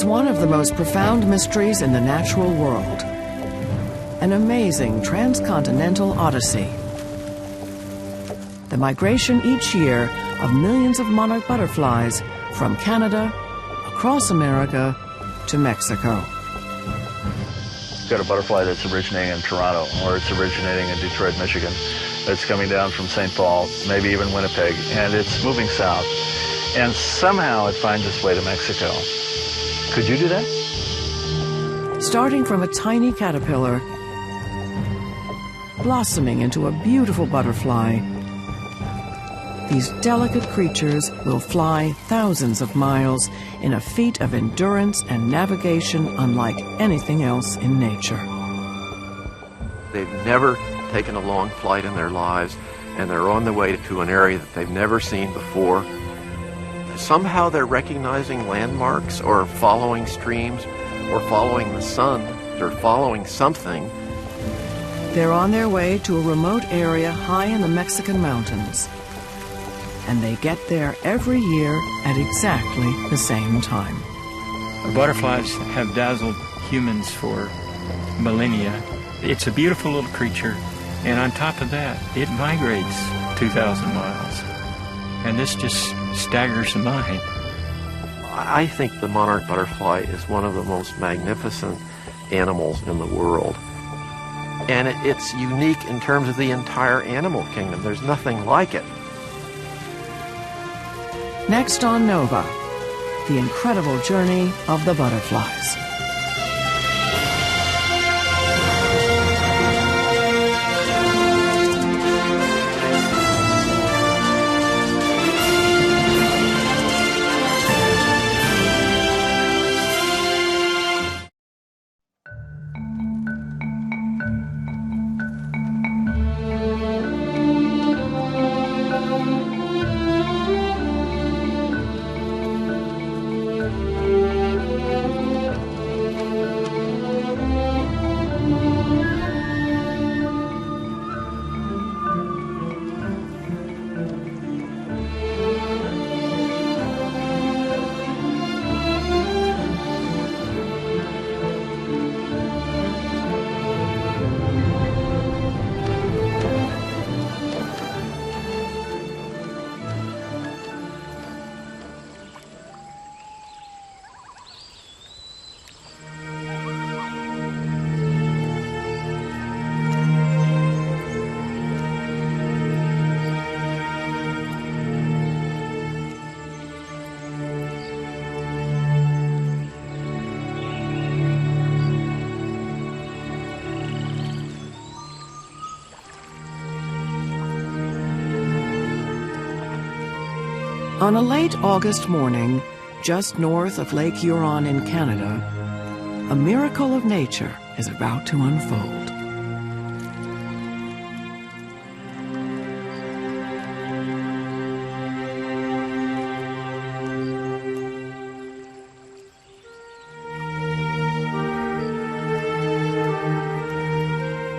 one of the most profound mysteries in the natural world. An amazing transcontinental odyssey. The migration each year of millions of monarch butterflies from Canada, across America, to Mexico. You've got a butterfly that's originating in Toronto, or it's originating in Detroit, Michigan. It's coming down from St. Paul, maybe even Winnipeg, and it's moving south. And somehow it finds its way to Mexico. Could you do that? Starting from a tiny caterpillar, blossoming into a beautiful butterfly, these delicate creatures will fly thousands of miles in a feat of endurance and navigation unlike anything else in nature. They've never taken a long flight in their lives, and they're on the way to an area that they've never seen before. Somehow they're recognizing landmarks or following streams or following the sun or following something. They're on their way to a remote area high in the Mexican mountains. And they get there every year at exactly the same time. Butterflies have dazzled humans for millennia. It's a beautiful little creature, and on top of that, it migrates 2,000 miles. And this just staggers the mind. I think the monarch butterfly is one of the most magnificent animals in the world. And it's unique in terms of the entire animal kingdom. There's nothing like it. Next on Nova, the incredible journey of the butterflies. On a late August morning, just north of Lake Huron in Canada, a miracle of nature is about to unfold.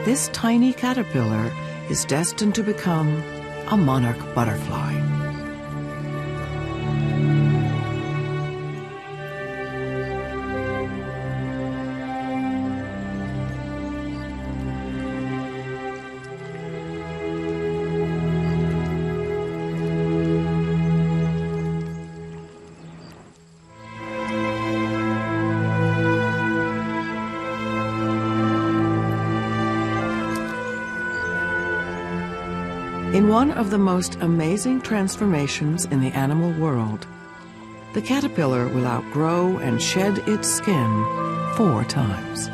This tiny caterpillar is destined to become a monarch butterfly. In one of the most amazing transformations in the animal world, the caterpillar will outgrow and shed its skin 4 times.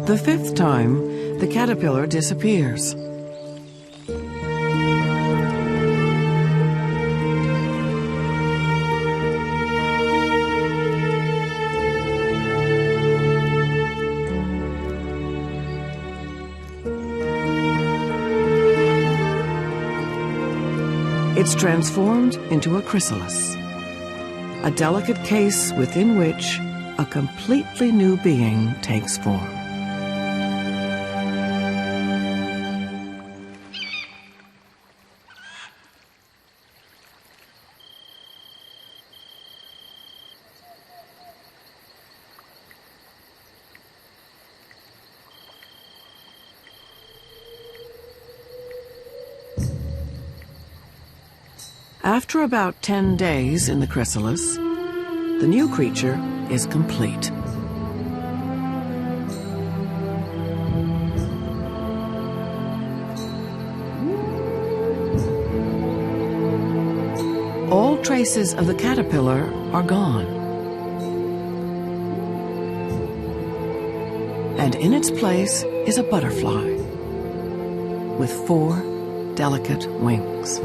The 5th time, the caterpillar disappears. It's transformed into a chrysalis, a delicate case within which a completely new being takes form. After about 10 days in the chrysalis, the new creature is complete. All traces of the caterpillar are gone. And in its place is a butterfly with 4 delicate wings.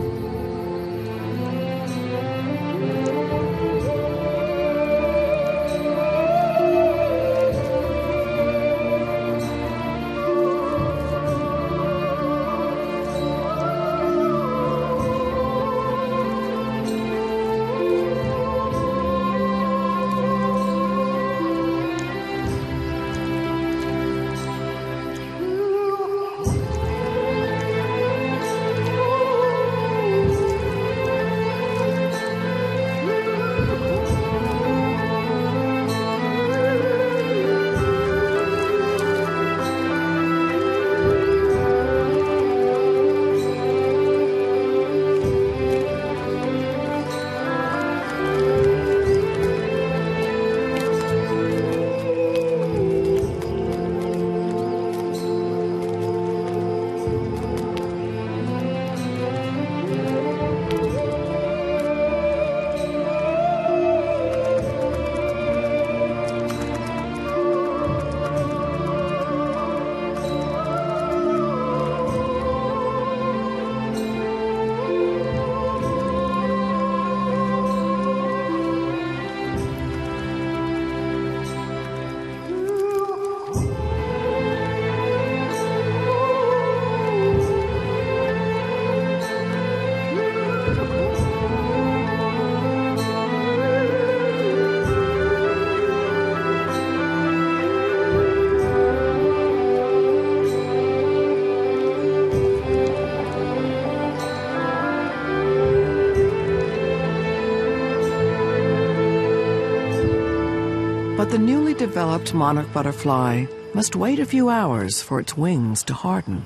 But the newly developed monarch butterfly must wait a few hours for its wings to harden.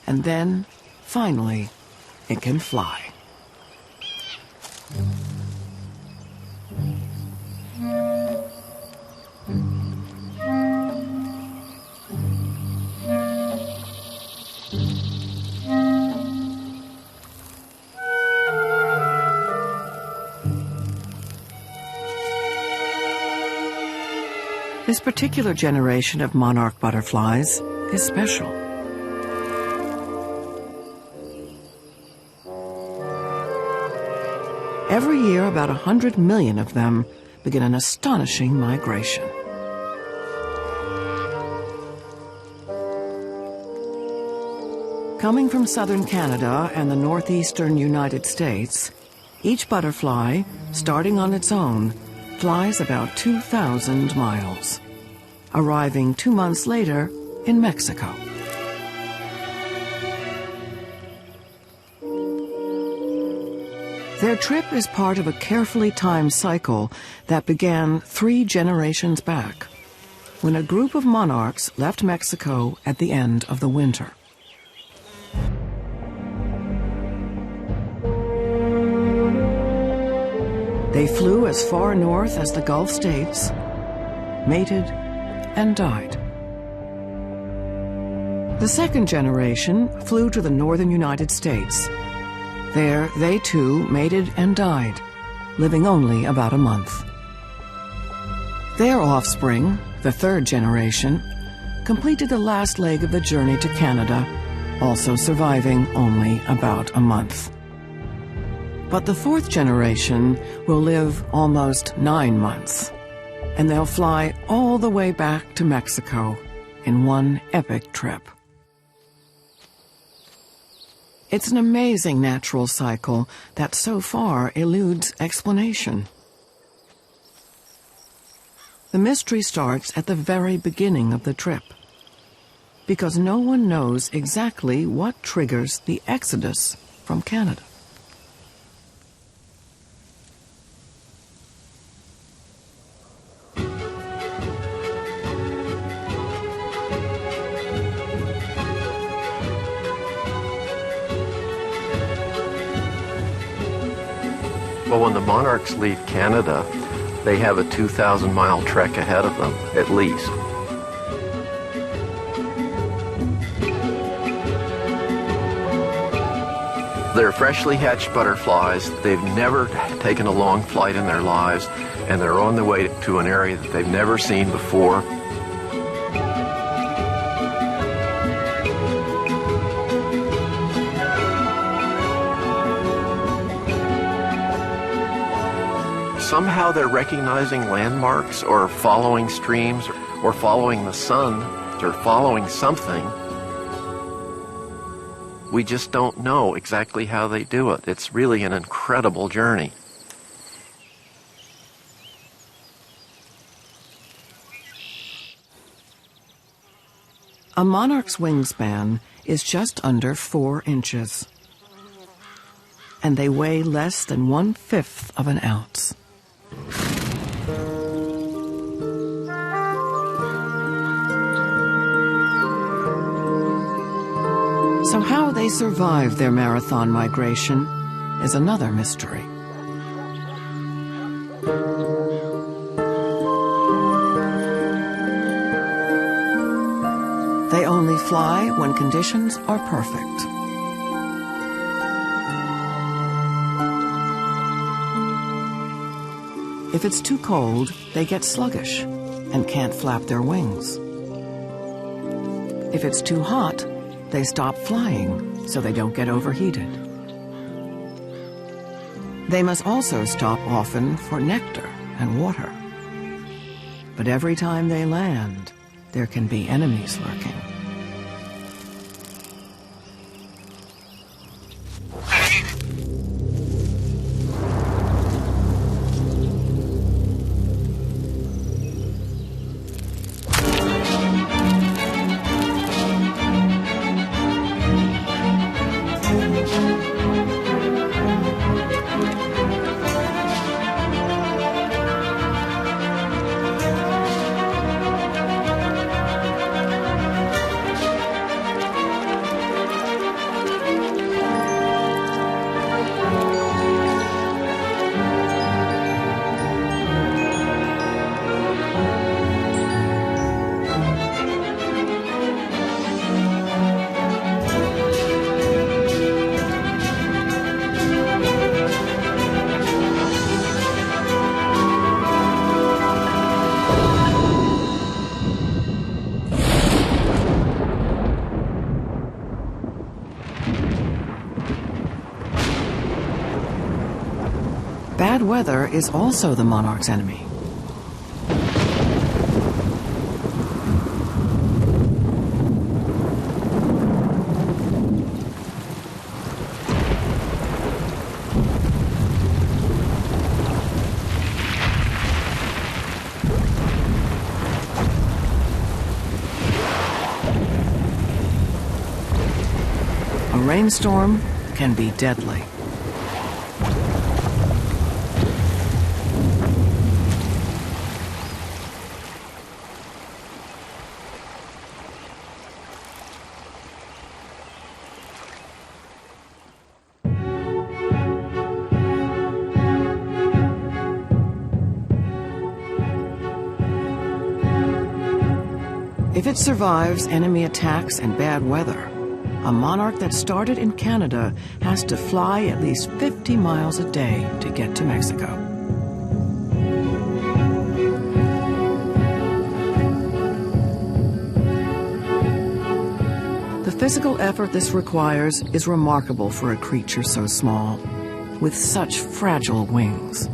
And then, finally, it can fly. This particular generation of monarch butterflies is special. Every year, about 100 million of them begin an astonishing migration. Coming from southern Canada and the northeastern United States, each butterfly, starting on its own, flies about 2,000 miles, arriving 2 months later in Mexico. Their trip is part of a carefully timed cycle that began 3 generations back, when a group of monarchs left Mexico at the end of the winter. They flew as far north as the Gulf states, mated, and died. The second generation flew to the northern United States. There, they too mated and died, living only about a month. Their offspring, the third generation, completed the last leg of the journey to Canada, also surviving only about a month. But the fourth generation will live almost 9 months, and they'll fly all the way back to Mexico in one epic trip. It's an amazing natural cycle that so far eludes explanation. The mystery starts at the very beginning of the trip, because no one knows exactly what triggers the exodus from Canada. Well, when the monarchs leave Canada, they have a 2,000-mile trek ahead of them, at least. They're freshly hatched butterflies. They've never taken a long flight in their lives, and they're on the way to an area that they've never seen before. Somehow they're recognizing landmarks or following streams or following the sun or following something. We just don't know exactly how they do it. It's really an incredible journey. A monarch's wingspan is just under 4 inches, and they weigh less than 1/5 of an ounce. So how they survive their marathon migration is another mystery. They only fly when conditions are perfect. If it's too cold, they get sluggish and can't flap their wings. If it's too hot, they stop flying so they don't get overheated. They must also stop often for nectar and water. But every time they land, there can be enemies lurking. Bad weather is also the monarch's enemy. A rainstorm can be deadly. If it survives enemy attacks and bad weather, a monarch that started in Canada has to fly at least 50 miles a day to get to Mexico. physical effort this requires is remarkable for a creature so small, with such fragile wings.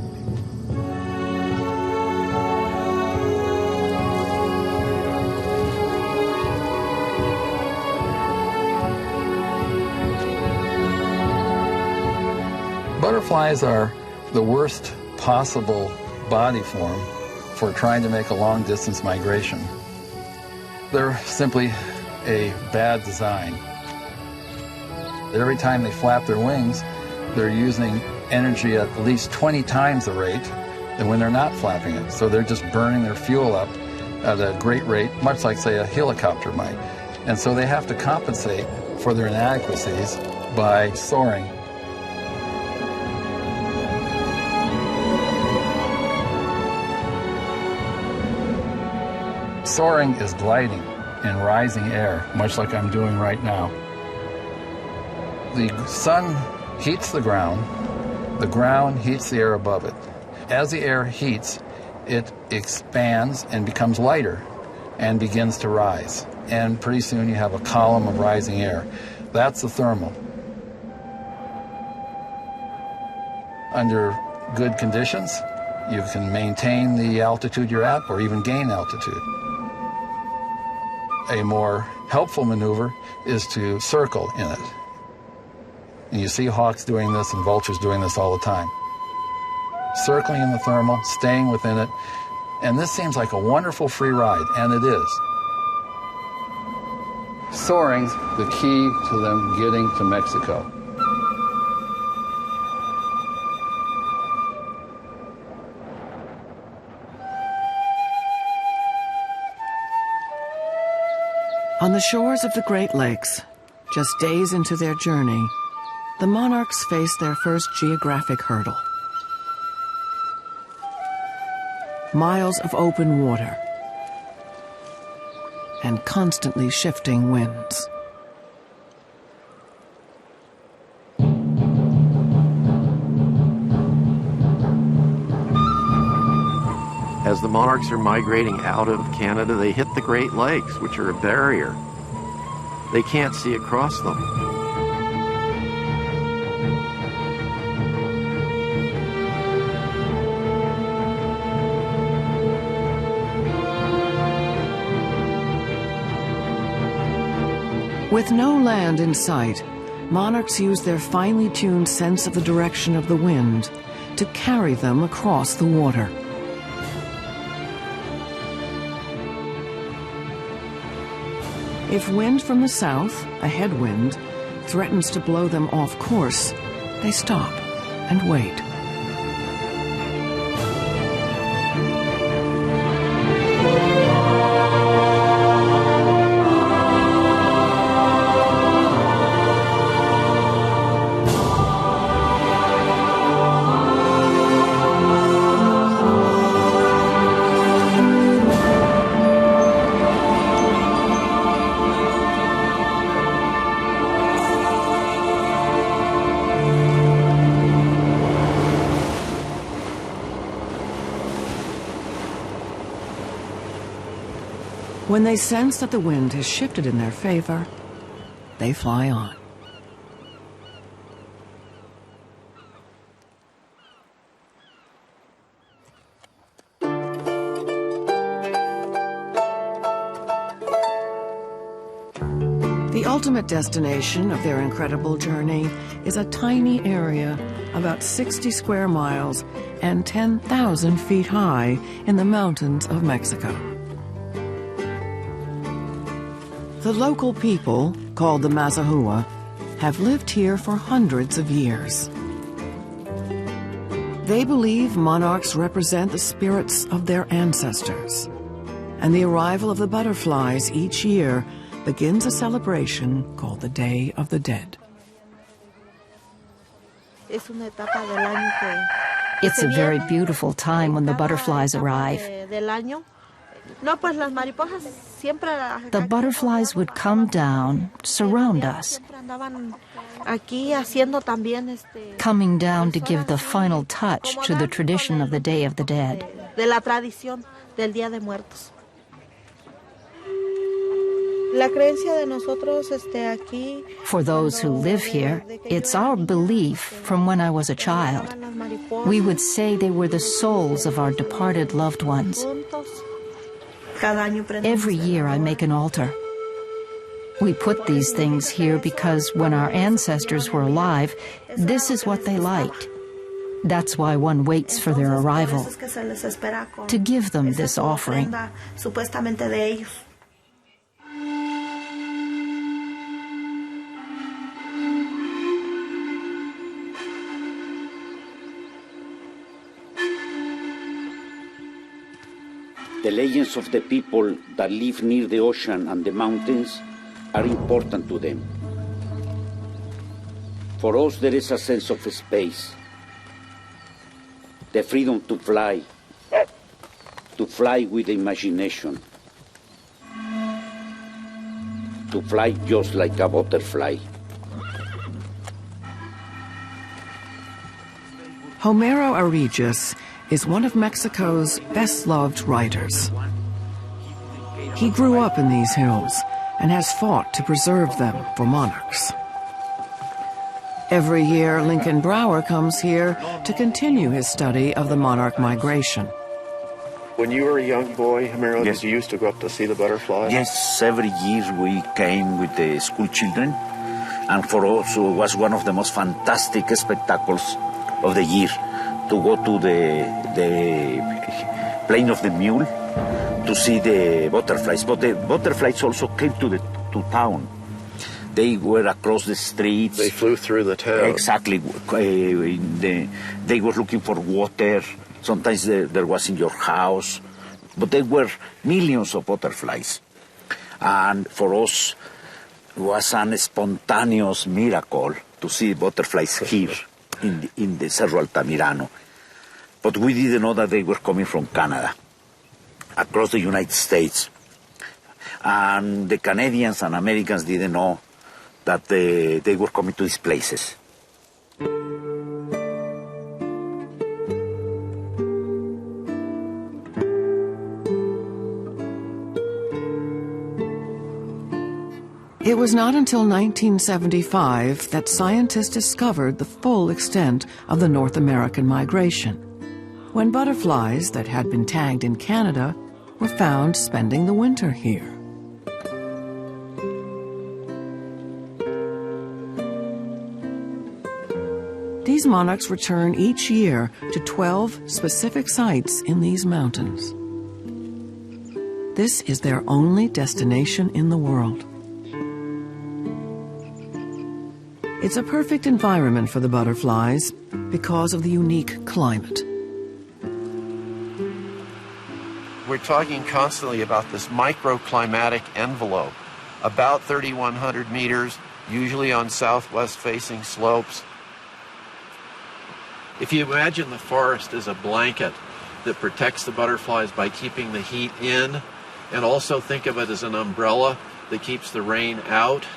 Butterflies are the worst possible body form for trying to make a long-distance migration. They're simply a bad design. Every time they flap their wings, they're using energy at least 20 times the rate than when they're not flapping it. So they're just burning their fuel up at a great rate, much like, say, a helicopter might. And so they have to compensate for their inadequacies by soaring. Soaring is gliding in rising air, much like I'm doing right now. The sun heats the ground heats the air above it. As the air heats, it expands and becomes lighter and begins to rise. And pretty soon you have a column of rising air. That's the thermal. Under good conditions, you can maintain the altitude you're at or even gain altitude. A more helpful maneuver is to circle in it. And you see hawks doing this and vultures doing this all the time. Circling in the thermal, staying within it, and this seems like a wonderful free ride, and it is. Soaring's the key to them getting to Mexico. On the shores of the Great Lakes, just days into their journey, the monarchs face their first geographic hurdle. Miles of open water and constantly shifting winds. As the monarchs are migrating out of Canada, they hit the Great Lakes, which are a barrier. They can't see across them. With no land in sight, monarchs use their finely tuned sense of the direction of the wind to carry them across the water. If wind from the south, a headwind, threatens to blow them off course, they stop and wait. When they sense that the wind has shifted in their favor, they fly on. The ultimate destination of their incredible journey is a tiny area about 60 square miles and 10,000 feet high in the mountains of Mexico. The local people, called the Mazahua, have lived here for hundreds of years. They believe monarchs represent the spirits of their ancestors, and the arrival of the butterflies each year begins a celebration called the Day of the Dead. It's a very beautiful time when the butterflies arrive. The butterflies would come down, surround us, coming down to give the final touch to the tradition of the Day of the Dead. For those who live here, it's our belief from when I was a child. We would say they were the souls of our departed loved ones. Every year I make an altar. We put these things here because when our ancestors were alive, this is what they liked. That's why one waits for their arrival, to give them this offering. The legends of the people that live near the ocean and the mountains are important to them. For us, there is a sense of space, the freedom to fly with imagination, to fly just like a butterfly. Homero Aregis is one of Mexico's best-loved writers. He grew up in these hills and has fought to preserve them for monarchs. Every year, Lincoln Brower comes here to continue his study of the monarch migration. When you were a young boy, Homero, Yes. did you used to go up to see the butterflies? Yes, every year we came with the school children, and for us it was one of the most fantastic spectacles of the year to go to the Plain of the Mule to see the butterflies. But the butterflies also came to town. They were across the streets. They flew through the town. Exactly. They were looking for water. Sometimes there was in your house. But there were millions of butterflies. And for us, it was an spontaneous miracle to see butterflies here in the Cerro Altamirano. But we didn't know that they were coming from Canada, across the United States. And the Canadians and Americans didn't know that they were coming to these places. It was not until 1975 that scientists discovered the full extent of the North American migration, when butterflies that had been tagged in Canada were found spending the winter here. These monarchs return each year to 12 specific sites in these mountains. This is their only destination in the world. It's a perfect environment for the butterflies because of the unique climate. We're talking constantly about this microclimatic envelope, about 3,100 meters, usually on southwest-facing slopes. If you imagine the forest as a blanket that protects the butterflies by keeping the heat in, and also think of it as an umbrella that keeps the rain out.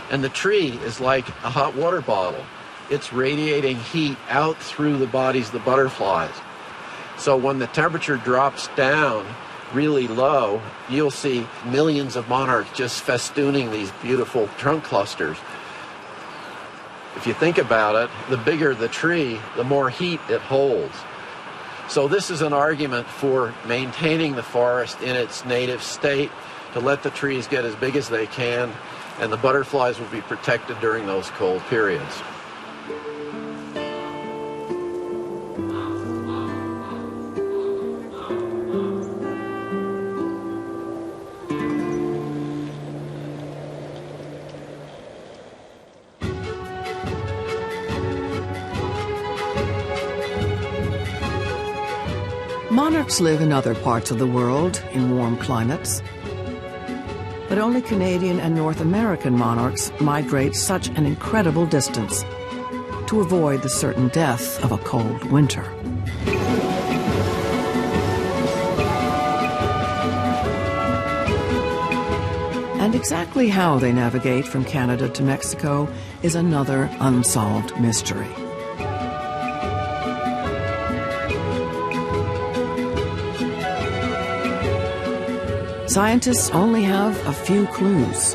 And the tree is like a hot water bottle. It's radiating heat out through the bodies of the butterflies. So when the temperature drops down really low, you'll see millions of monarchs just festooning these beautiful trunk clusters. If you think about it, the bigger the tree, the more heat it holds. So this is an argument for maintaining the forest in its native state, to let the trees get as big as they can, and the butterflies will be protected during those cold periods. Monarchs live in other parts of the world in warm climates. But only Canadian and North American monarchs migrate such an incredible distance to avoid the certain death of a cold winter. And exactly how they navigate from Canada to Mexico is another unsolved mystery. scientists only have a few clues.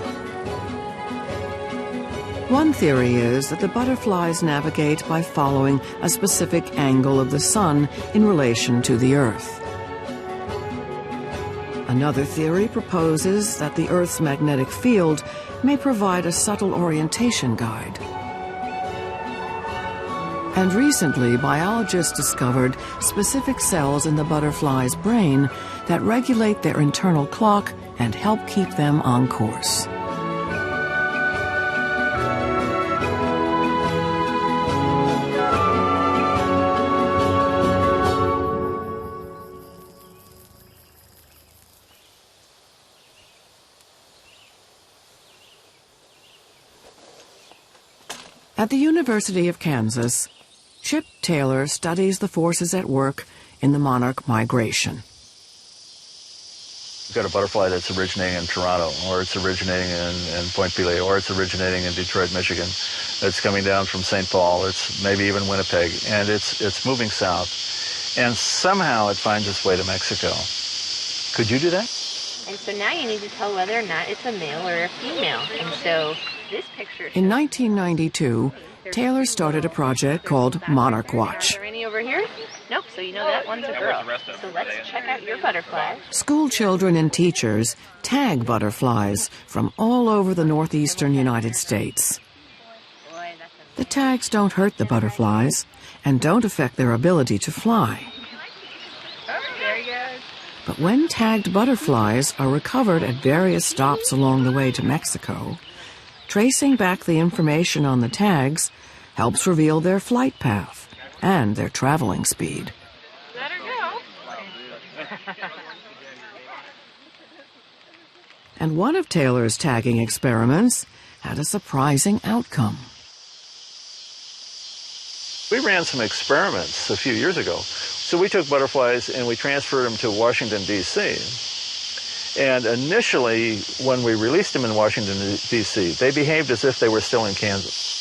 One theory is that the butterflies navigate by following a specific angle of the sun in relation to the Earth. Another theory proposes that the Earth's magnetic field may provide a subtle orientation guide. And recently, biologists discovered specific cells in the butterfly's brain that regulate their internal clock and help keep them on course. At the University of Kansas, Chip Taylor studies the forces at work in the monarch migration. You've got a butterfly that's originating in Toronto, or it's originating in Point Pelee, or it's originating in Detroit, Michigan. It's coming down from St. Paul, it's maybe even Winnipeg, and it's moving south. And somehow it finds its way to Mexico. Could you do that? And so now you need to tell whether or not it's a male or a female. And so this picture... In 1992, Taylor started a project called Monarch Watch. Are there any over here? Nope, so you know that one's a girl. So let's check out your butterfly. School children and teachers tag butterflies from all over the northeastern United States. The tags don't hurt the butterflies and don't affect their ability to fly. Oh, there he goes. But when tagged butterflies are recovered at various stops along the way to Mexico, tracing back the information on the tags helps reveal their flight path and their traveling speed. Let her go. And one of Taylor's tagging experiments had a surprising outcome. We ran some experiments a few years ago. So we took butterflies and we transferred them to Washington, D.C. And initially, when we released them in Washington, D.C., they behaved as if they were still in Kansas.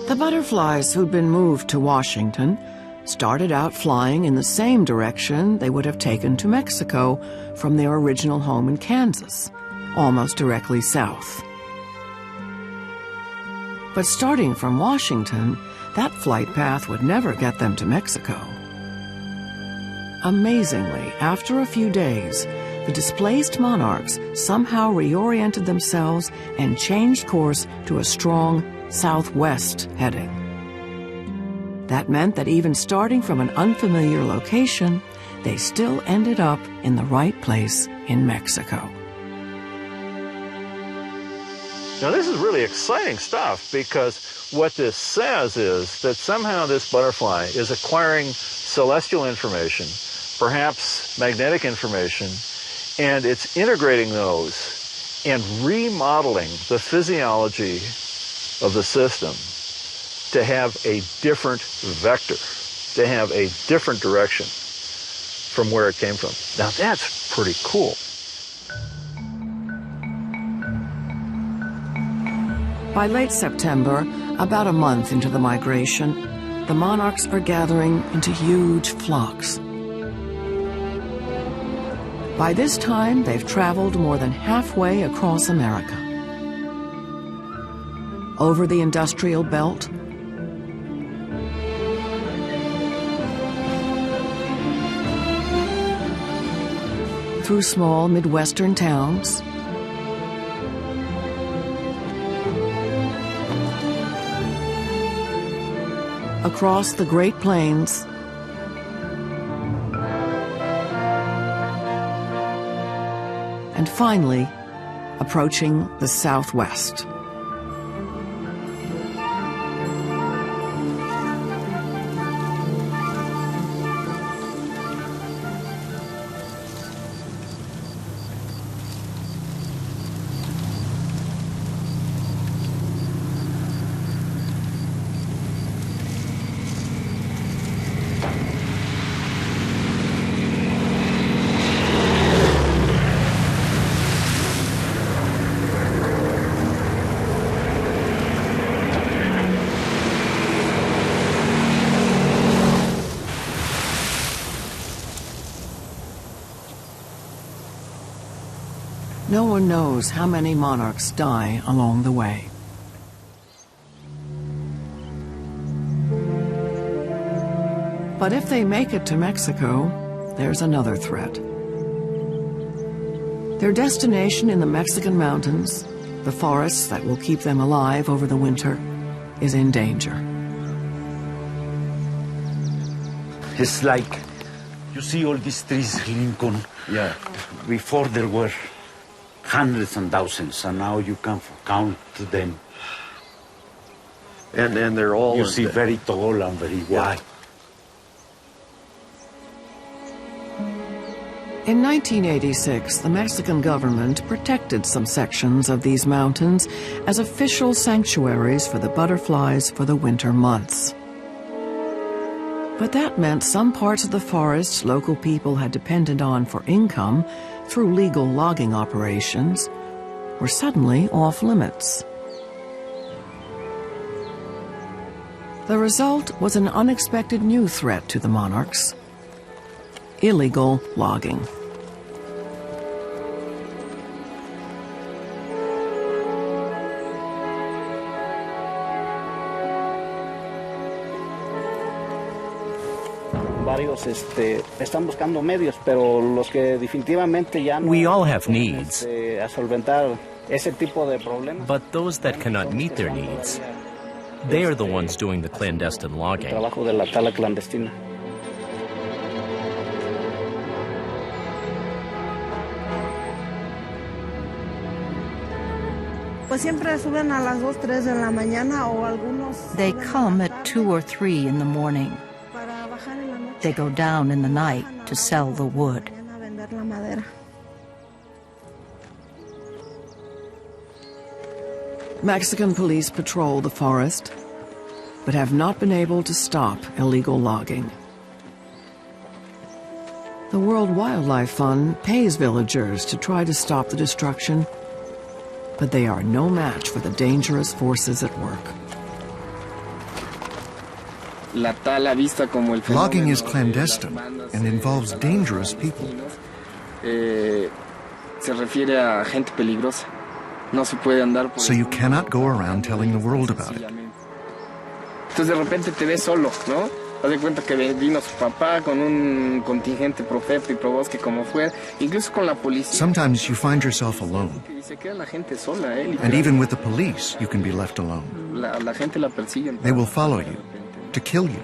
The butterflies who'd been moved to Washington started out flying in the same direction they would have taken to Mexico from their original home in Kansas, almost directly south. But starting from Washington, that flight path would never get them to Mexico. Amazingly, after a few days, the displaced monarchs somehow reoriented themselves and changed course to a strong southwest heading. That meant that even starting from an unfamiliar location, they still ended up in the right place in Mexico. Now, this is really exciting stuff, because what this says is that somehow this butterfly is acquiring celestial information, perhaps magnetic information, and it's integrating those and remodeling the physiology of the system to have a different vector, to have a different direction from where it came from. Now, that's pretty cool. By late September, about a month into the migration, the monarchs are gathering into huge flocks. By this time, they've traveled more than halfway across America. Over the industrial belt, through small Midwestern towns, across the Great Plains, and finally, approaching the Southwest. No one knows how many monarchs die along the way. But if they make it to Mexico, there's another threat. Their destination in the Mexican mountains, the forests that will keep them alive over the winter, is in danger. It's like, you see all these trees, Lincoln? Yeah. Before there were hundreds and thousands, and now you can count them. And they're all... You see very tall and very wide. In 1986, the Mexican government protected some sections of these mountains as official sanctuaries for the butterflies for the winter months. But that meant some parts of the forests local people had depended on for income through legal logging operations were suddenly off limits. The result was an unexpected new threat to the monarchs: illegal logging. We all have needs, but those that cannot meet their needs, they are the ones doing the clandestine logging. They come at 2 or 3 in the morning. They go down in the night to sell the wood. Mexican police patrol the forest, but have not been able to stop illegal logging. The World Wildlife Fund pays villagers to try to stop the destruction, but they are no match for the dangerous forces at work. Logging is clandestine and involves dangerous people. So you cannot go around telling the world about it. Sometimes you find yourself alone. And even with the police, you can be left alone. They will follow you to kill you.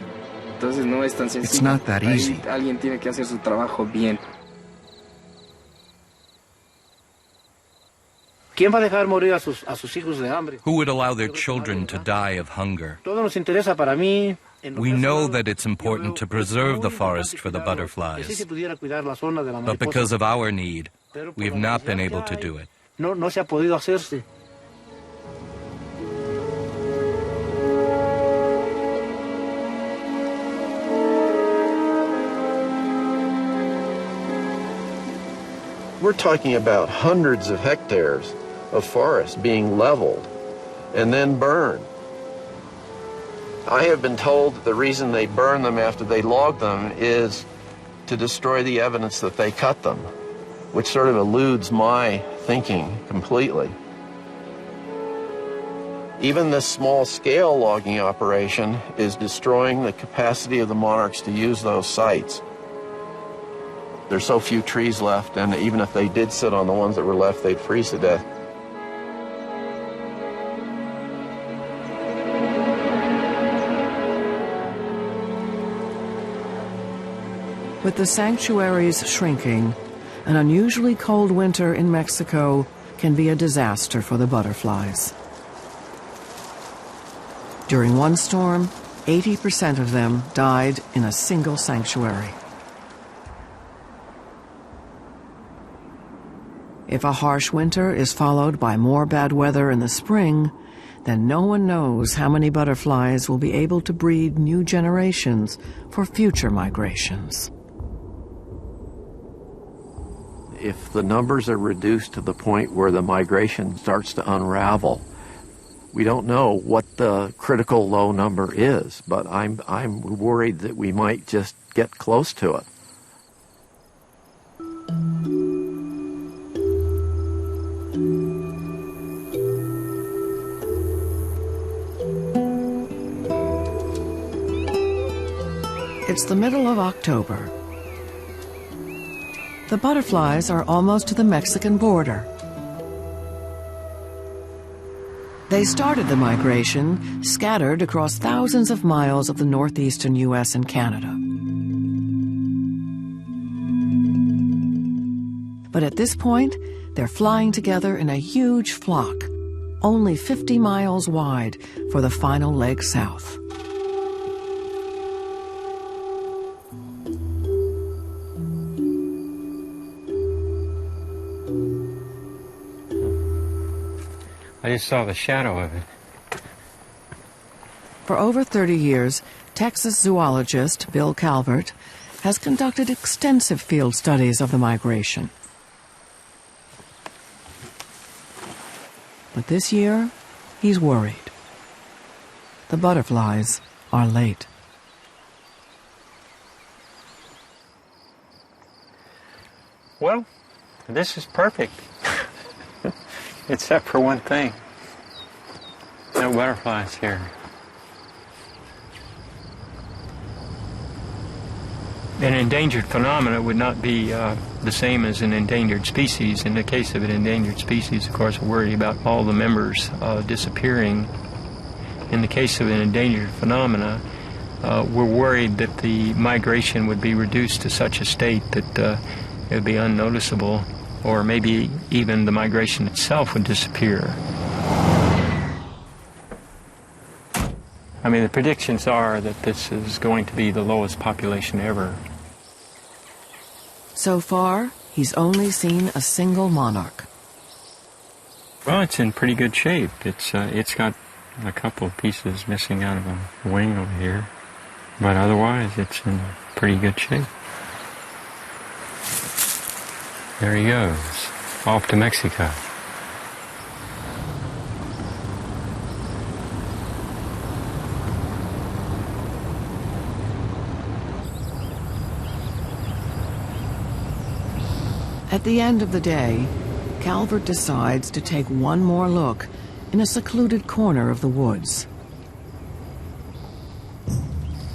It's not that easy. Who would allow their children to die of hunger? We know that it's important to preserve the forest for the butterflies, but because of our need, we have not been able to do it. We're talking about hundreds of hectares of forest being leveled and then burned. I have been told that the reason they burn them after they log them is to destroy the evidence that they cut them, which sort of eludes my thinking completely. Even this small-scale logging operation is destroying the capacity of the monarchs to use those sites. There's so few trees left, and even if they did sit on the ones that were left, they'd freeze to death. With the sanctuaries shrinking, an unusually cold winter in Mexico can be a disaster for the butterflies. During one storm, 80% of them died in a single sanctuary. If a harsh winter is followed by more bad weather in the spring, then no one knows how many butterflies will be able to breed new generations for future migrations. If the numbers are reduced to the point where the migration starts to unravel, we don't know what the critical low number is, but I'm worried that we might just get close to it. It's the middle of October. The butterflies are almost to the Mexican border. They started the migration scattered across thousands of miles of the northeastern U.S. and Canada. But at this point, they're flying together in a huge flock, only 50 miles wide for the final leg south. I just saw the shadow of it. For over 30 years, Texas zoologist Bill Calvert has conducted extensive field studies of the migration. But this year, he's worried. The butterflies are late. Well, this is perfect. Except for one thing. No butterflies here. An endangered phenomena would not be the same as an endangered species. In the case of an endangered species, of course, we're worried about all the members disappearing. In the case of an endangered phenomena, we're worried that the migration would be reduced to such a state that it would be unnoticeable, or maybe even the migration itself would disappear. I mean, the predictions are that this is going to be the lowest population ever. So far, he's only seen a single monarch. Well, it's in pretty good shape. It's got a couple of pieces missing out of a wing over here, but otherwise it's in pretty good shape. There he goes, off to Mexico. At the end of the day, Calvert decides to take one more look in a secluded corner of the woods.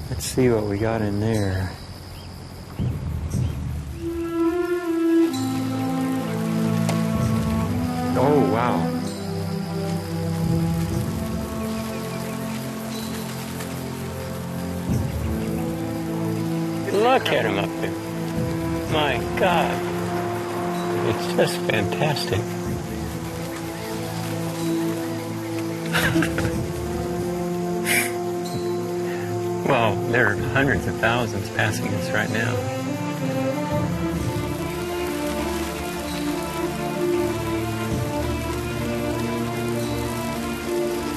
Let's see what we got in there. Oh, wow. Look at him up there. My God. It's just fantastic. Well, there are hundreds of thousands passing us right now.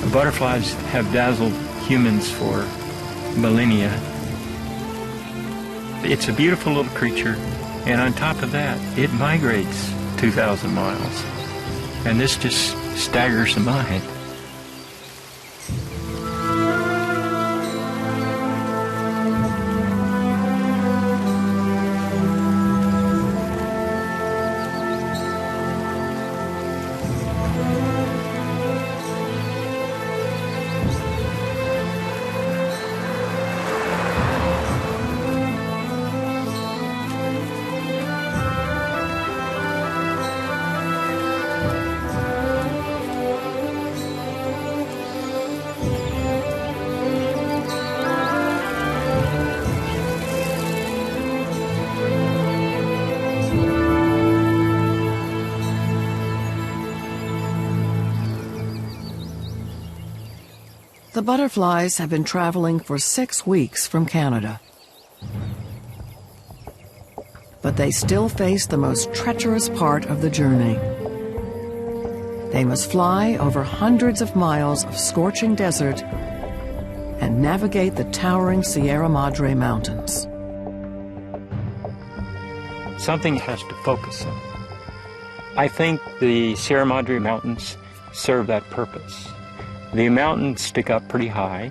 The butterflies have dazzled humans for millennia. It's a beautiful little creature. And on top of that, it migrates 2,000 miles. And this just staggers the mind. The butterflies have been traveling for 6 weeks from Canada. But they still face the most treacherous part of the journey. They must fly over hundreds of miles of scorching desert and navigate the towering Sierra Madre Mountains. Something has to focus on. I think the Sierra Madre Mountains serve that purpose. The mountains stick up pretty high,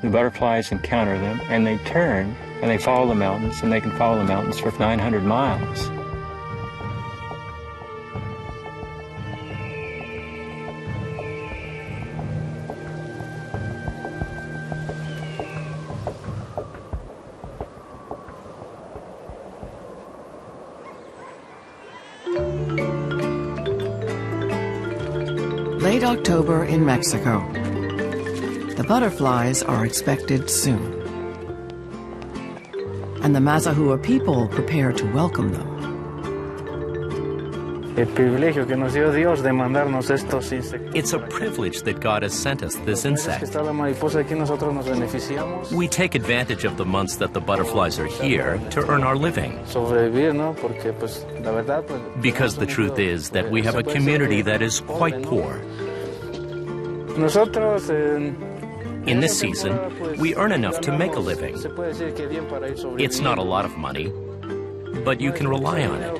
the butterflies encounter them, and they turn, and they follow the mountains, and they can follow the mountains for 900 miles. Late October in Mexico. The butterflies are expected soon. And the Mazahua people prepare to welcome them. It's a privilege that God has sent us this insect. We take advantage of the months that the butterflies are here to earn our living. Because the truth is that we have a community that is quite poor. In this season, we earn enough to make a living. It's not a lot of money, but you can rely on it.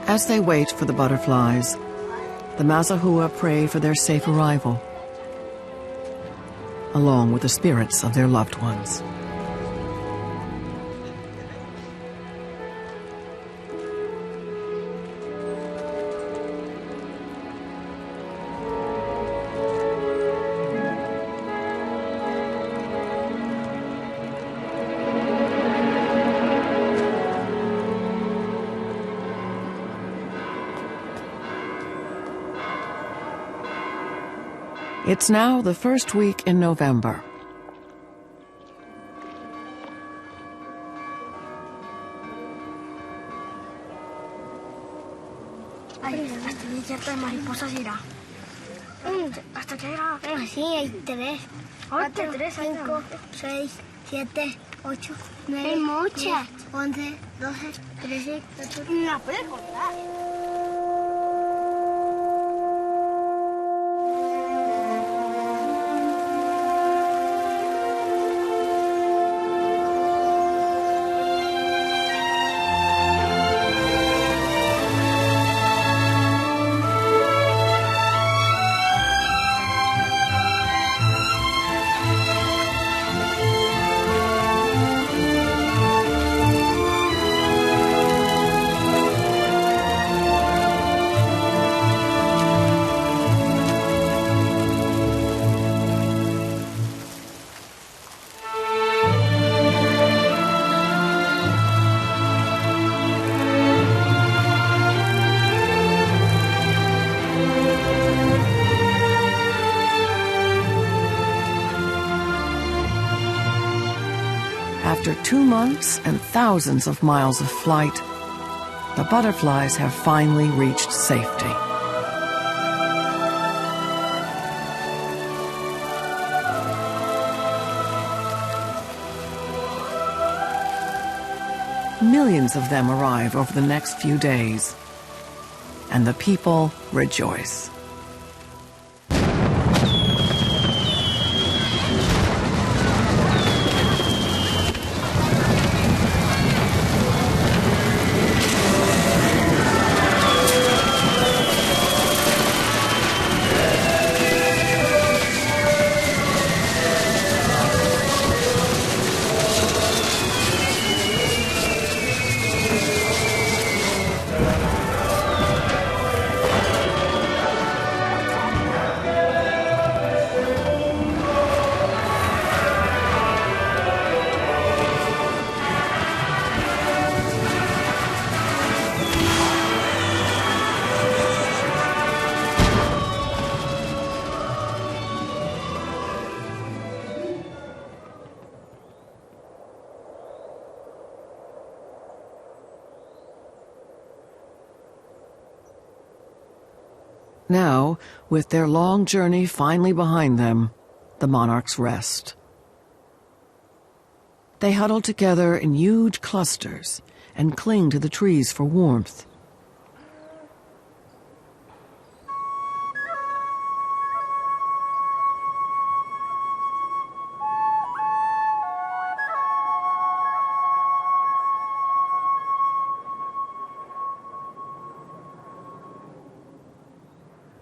As they wait for the butterflies, the Mazahua pray for their safe arrival, along with the spirits of their loved ones. It's now the first week in November. Hasta que era. Sí, hay 3, 4, 5, 6, 7, 8, 9, hay muchas. 11, 12, 13, 14. No puedes contar. After 2 months and thousands of miles of flight, the butterflies have finally reached safety. Millions of them arrive over the next few days, and the people rejoice. Now, with their long journey finally behind them, the monarchs rest. They huddle together in huge clusters and cling to the trees for warmth.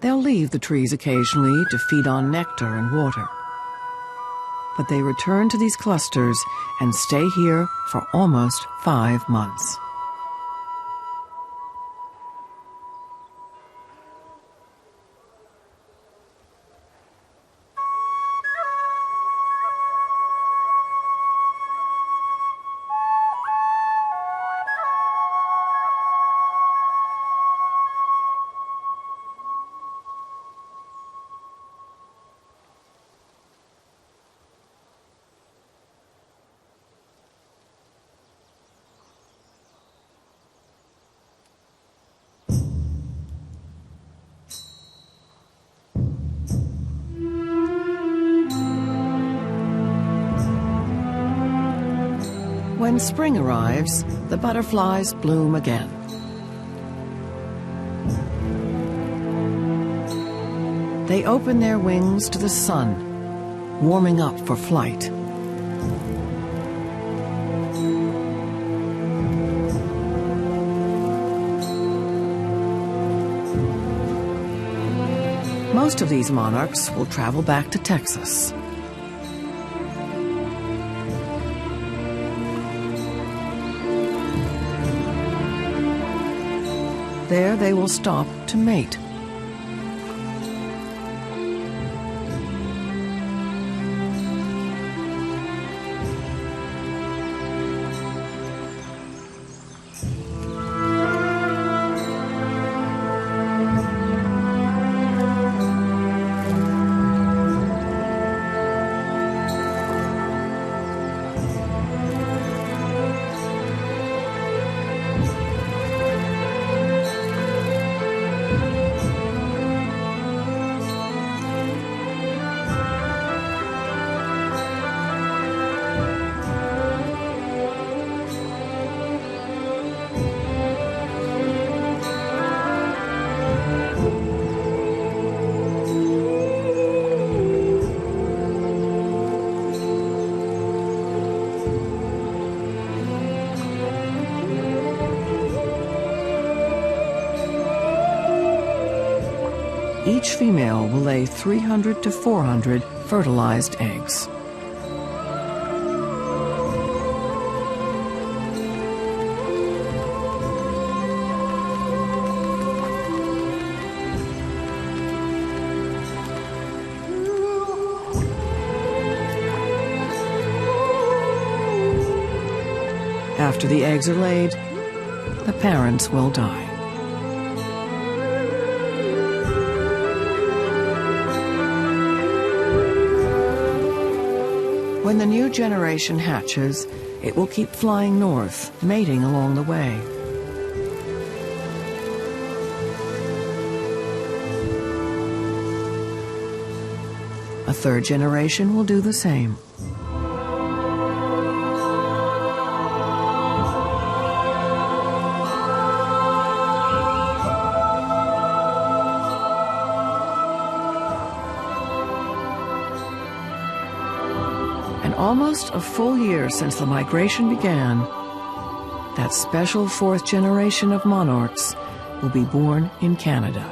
They'll leave the trees occasionally to feed on nectar and water. but they return to these clusters and stay here for almost 5 months. When spring arrives, the butterflies bloom again. They open their wings to the sun, warming up for flight. Most of these monarchs will travel back to Texas. There they will stop to mate. Each female will lay 300 to 400 fertilized eggs. After the eggs are laid, the parents will die. When the new generation hatches, it will keep flying north, mating along the way. A third generation will do the same. Almost a full year since the migration began, that special fourth generation of monarchs will be born in Canada.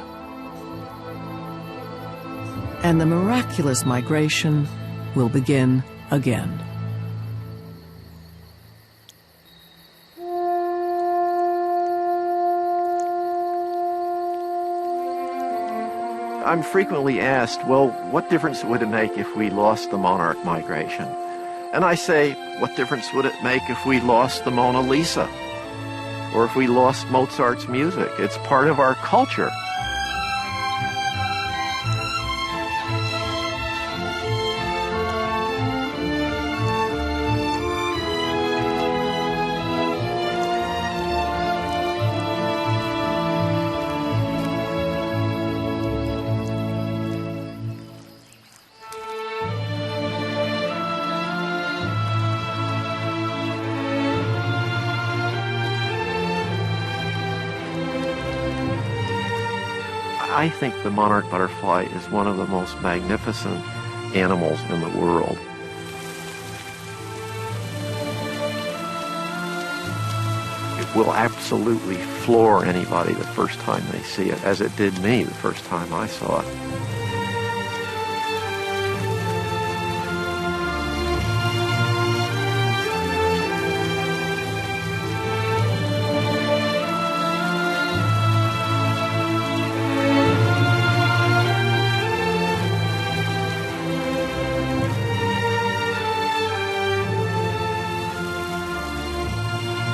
And the miraculous migration will begin again. I'm frequently asked, well, what difference would it make if we lost the monarch migration? And I say, what difference would it make if we lost the Mona Lisa? Or if we lost Mozart's music? It's part of our culture. I think the monarch butterfly is one of the most magnificent animals in the world. It will absolutely floor anybody the first time they see it, as it did me the first time I saw it.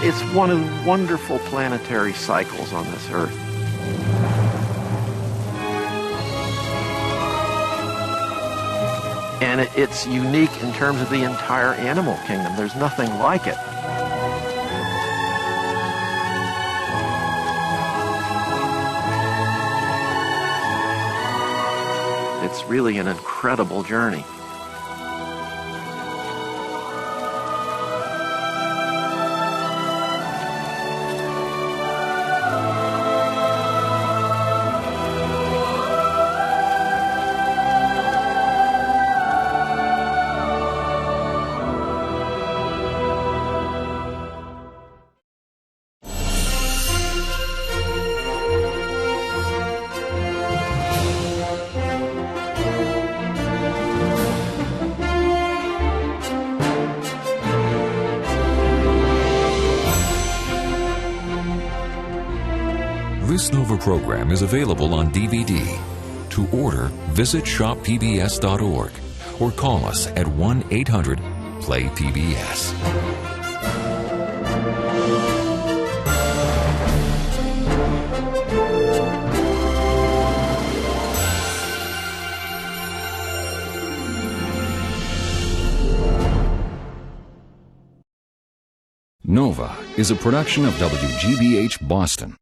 It's one of the wonderful planetary cycles on this Earth. And it's unique in terms of the entire animal kingdom. There's nothing like it. It's really an incredible journey. This Nova program is available on DVD. To order, visit shoppbs.org or call us at 1-800-PLAY-PBS. Nova is a production of WGBH Boston.